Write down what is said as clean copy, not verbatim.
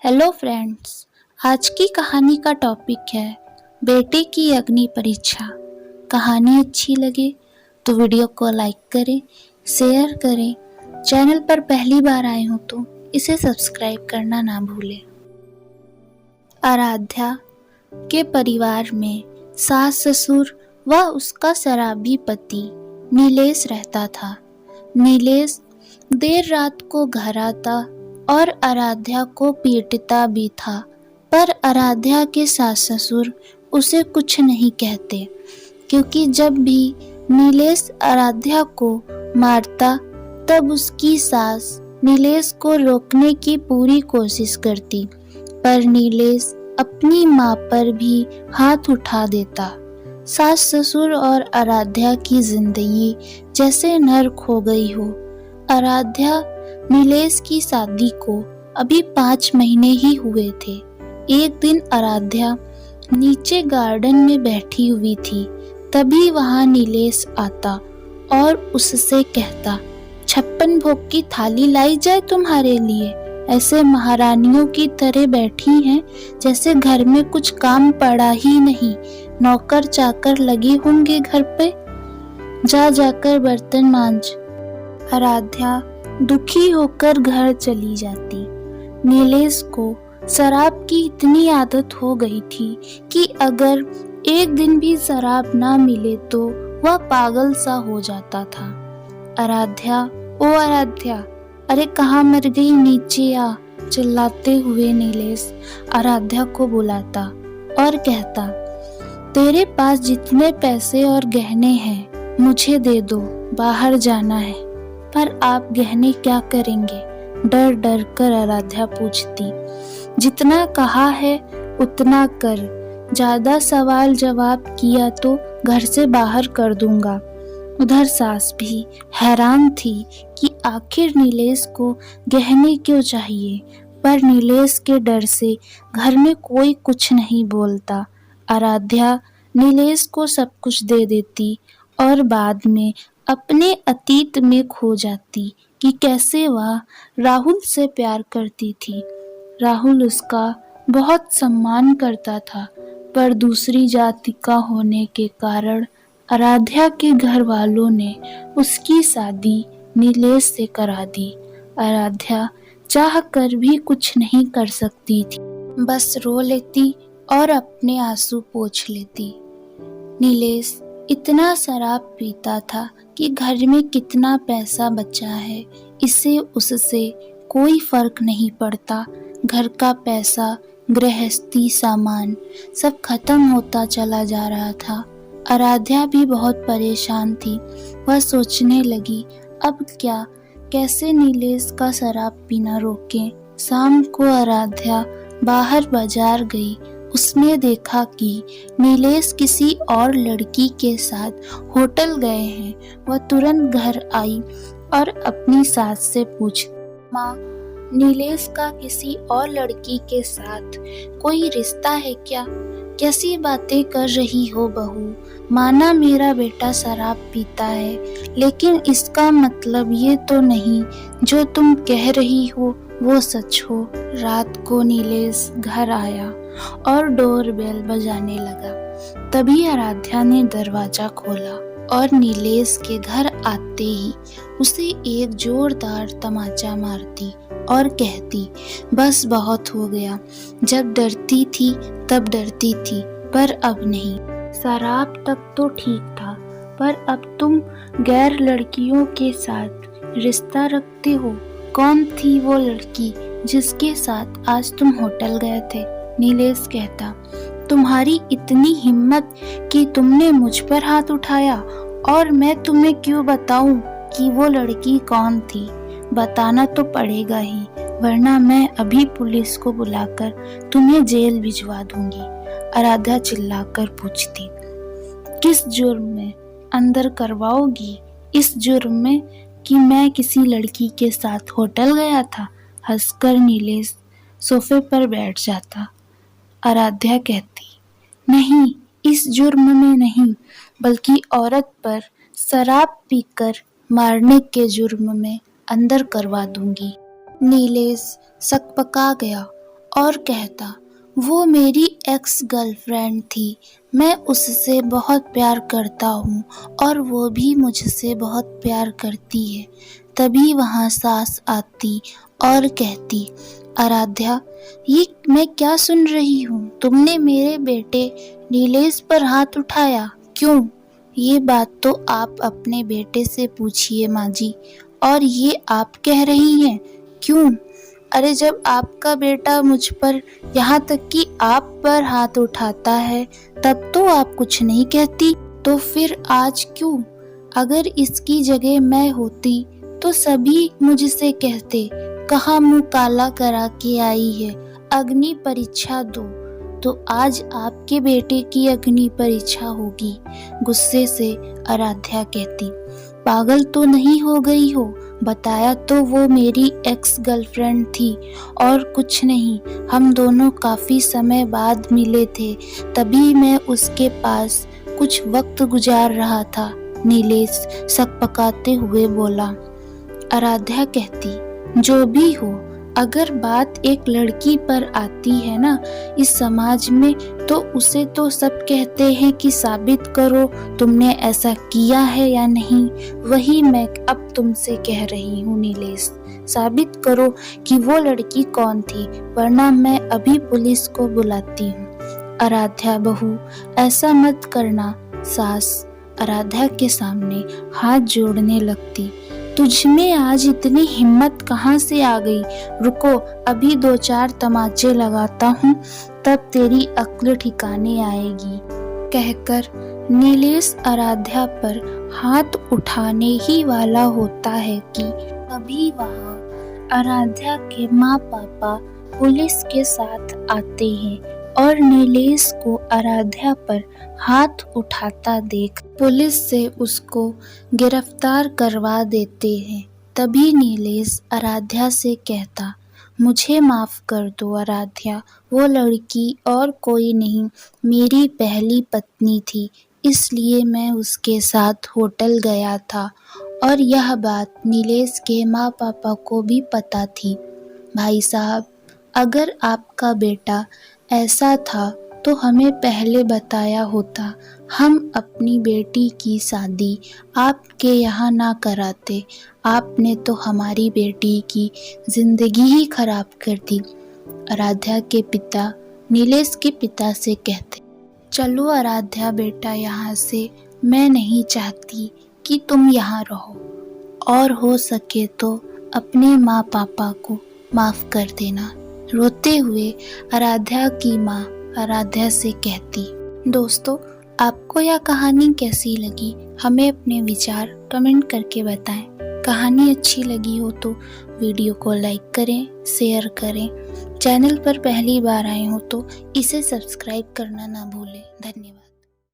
Hello friends. आज की कहानी का टॉपिक है बेटे की अग्नि परीक्षा। कहानी अच्छी लगे तो वीडियो को लाइक करें, शेयर करें। चैनल पर पहली बार आए हो तो इसे सब्सक्राइब करना ना भूलें। आराध्या के परिवार में सास ससुर व उसका शराबी पति नीलेश रहता था। नीलेश देर रात को घर आता और आराध्या को पीटता भी था, पर आराध्या के सास ससुर उसे कुछ नहीं कहते, क्योंकि जब भी नीलेश आराध्या को मारता तब उसकी सास नीलेश को रोकने की पूरी कोशिश करती, पर नीलेश अपनी माँ पर भी हाथ उठा देता। सास ससुर और आराध्या की जिंदगी जैसे नर्क हो गई हो। आराध्या नीलेश की शादी को अभी 5 महीने ही हुए थे। एक दिन आराध्या नीचे गार्डन में बैठी हुई थी, तभी वहां नीलेश आता और उससे कहता, 56 भोग की थाली लाई जाए तुम्हारे लिए। ऐसे महारानियों की तरह बैठी हैं जैसे घर में कुछ काम पड़ा ही नहीं। नौकर चाकर लगे होंगे घर पे, जा जाकर बर्तन मांज। आराध्या दुखी होकर घर चली जाती। नीलेश को शराब की इतनी आदत हो गई थी कि अगर एक दिन भी शराब ना मिले तो वह पागल सा हो जाता था। आराध्या, ओ आराध्या, अरे कहाँ मर गई, नीचे आ, चिल्लाते हुए नीलेश आराध्या को बुलाता और कहता, तेरे पास जितने पैसे और गहने हैं मुझे दे दो, बाहर जाना है। पर आप गहने क्या करेंगे? डर डर कर आराध्या पूछती। जितना कहा है उतना कर, ज्यादा सवाल जवाब किया तो घर से बाहर कर दूंगा। उधर सास भी हैरान थी कि आखिर नीलेश को गहने क्यों चाहिए, पर नीलेश के डर से घर में कोई कुछ नहीं बोलता। आराध्या नीलेश को सब कुछ दे देती और बाद में अपने अतीत में खो जाती कि कैसे वह राहुल से प्यार करती थी। राहुल उसका बहुत सम्मान करता था, पर दूसरी जाति का होने के कारण आराध्या के घर वालों ने उसकी शादी नीलेश से करा दी। आराध्या चाह कर भी कुछ नहीं कर सकती थी, बस रो लेती और अपने आंसू पोंछ लेती। नीलेश इतना शराब पीता था कि घर में कितना पैसा बचा है इससे उससे कोई फर्क नहीं पड़ता। घर का पैसा, गृहस्थी सामान सब खत्म होता चला जा रहा था। आराध्या भी बहुत परेशान थी। वह सोचने लगी, अब क्या, कैसे नीलेश का शराब पीना रोकें। शाम को आराध्या बाहर बाजार गई। उसने देखा कि नीलेश किसी और लड़की के साथ होटल गए हैं। वह तुरंत घर आई और अपनी सास से पूछी, माँ, नीलेश का किसी और लड़की के साथ कोई रिश्ता है क्या? कैसी बातें कर रही हो बहू? माना मेरा बेटा शराब पीता है, लेकिन इसका मतलब ये तो नहीं जो तुम कह रही हो वो सच हो। रात को नीलेश घर आया और डोरबेल बजाने लगा। तभी आराध्या ने दरवाजा खोला और नीलेश के घर आते ही उसे एक जोरदार तमाचा मारती और कहती, बस बहुत हो गया। जब डरती थी तब डरती थी, पर अब नहीं। शराब तक तो ठीक था, पर अब तुम गैर लड़कियों के साथ रिश्ता रखते हो। कौन थी वो लड़की जिसके साथ आज तुम होटल गए थे? नीलेश कहता, तुम्हारी इतनी हिम्मत कि तुमने मुझ पर हाथ उठाया, और मैं तुम्हें क्यों बताऊं कि वो लड़की कौन थी? बताना तो पड़ेगा ही, वरना मैं अभी पुलिस को बुलाकर तुम्हें जेल भिजवा दूंगी। आराध्या चिल्लाकर पूछती, किस जुर्म में अंदर करवाओगी? इस जुर्म में कि मैं किसी लड़की के साथ होटल गया था? हंसकर नीलेश सोफे पर बैठ जाता। आराध्या कहती, नहीं, इस जुर्म में नहीं, बल्कि औरत पर शराब पीकर मारने के जुर्म में अंदर करवा दूंगी। नीलेश सकपका गया और कहता, वो मेरी एक्स गर्लफ्रेंड थी, मैं उससे बहुत प्यार करता हूँ और वो भी मुझसे बहुत प्यार करती है। तभी वहाँ सास आती और कहती, आराध्या, ये मैं क्या सुन रही हूँ? तुमने मेरे बेटे नीलेश पर हाथ उठाया, क्यों? ये बात तो आप अपने बेटे से पूछिए माँ जी। और ये आप कह रही हैं, क्यों? अरे जब आपका बेटा मुझ पर, यहाँ तक कि आप पर हाथ उठाता है, तब तो आप कुछ नहीं कहती, तो फिर आज क्यों? अगर इसकी जगह मैं होती तो सभी मुझसे कहते, कहाँ मुंह काला करा के आई है, अग्नि परीक्षा दो। तो आज आपके बेटे की अग्नि परीक्षा होगी। गुस्से से आराध्या कहती, पागल तो नहीं हो गई हो? बताया तो वो मेरी एक्स गर्लफ्रेंड थी और कुछ नहीं। हम दोनों काफी समय बाद मिले थे, तभी मैं उसके पास कुछ वक्त गुजार रहा था। नीलेश सकपकाते हुए बोला। आराध्या कहती, जो भी हो, अगर बात एक लड़की पर आती है ना इस समाज में, तो उसे तो सब कहते हैं कि साबित करो तुमने ऐसा किया है या नहीं। वही मैं अब तुमसे कह रही हूँ नीलेश, साबित करो कि वो लड़की कौन थी, वरना मैं अभी पुलिस को बुलाती हूँ। आराध्या बहू, ऐसा मत करना। सास आराध्या के सामने हाथ जोड़ने लगती। तुझ में आज इतनी हिम्मत कहाँ से आ गई? रुको, अभी 2-4 तमाचे लगाता हूँ, तब तेरी अक्ल ठिकाने आएगी। कहकर नीलेश आराध्या पर हाथ उठाने ही वाला होता है कि अभी वहाँ आराध्या के माँ पापा पुलिस के साथ आते हैं और नीलेश को आराध्या पर हाथ उठाता देख पुलिस से उसको गिरफ्तार करवा देते हैं। तभी नीलेश आराध्या से कहता, मुझे माफ कर दो आराध्या, वो लड़की और कोई नहीं, मेरी पहली पत्नी थी, इसलिए मैं उसके साथ होटल गया था। और यह बात नीलेश के माँ पापा को भी पता थी। भाई साहब, अगर आपका बेटा ऐसा था तो हमें पहले बताया होता, हम अपनी बेटी की शादी आपके यहाँ ना कराते। आपने तो हमारी बेटी की जिंदगी ही खराब कर दी। आराध्या के पिता नीलेश के पिता से कहते, चलो आराध्या बेटा यहाँ से, मैं नहीं चाहती कि तुम यहाँ रहो, और हो सके तो अपने माँ पापा को माफ कर देना। रोते हुए आराध्या की माँ आराध्या से कहती। दोस्तों, आपको यह कहानी कैसी लगी? हमें अपने विचार कमेंट करके बताएं। कहानी अच्छी लगी हो तो वीडियो को लाइक करें, शेयर करें। चैनल पर पहली बार आए हो तो इसे सब्सक्राइब करना ना भूलें। धन्यवाद।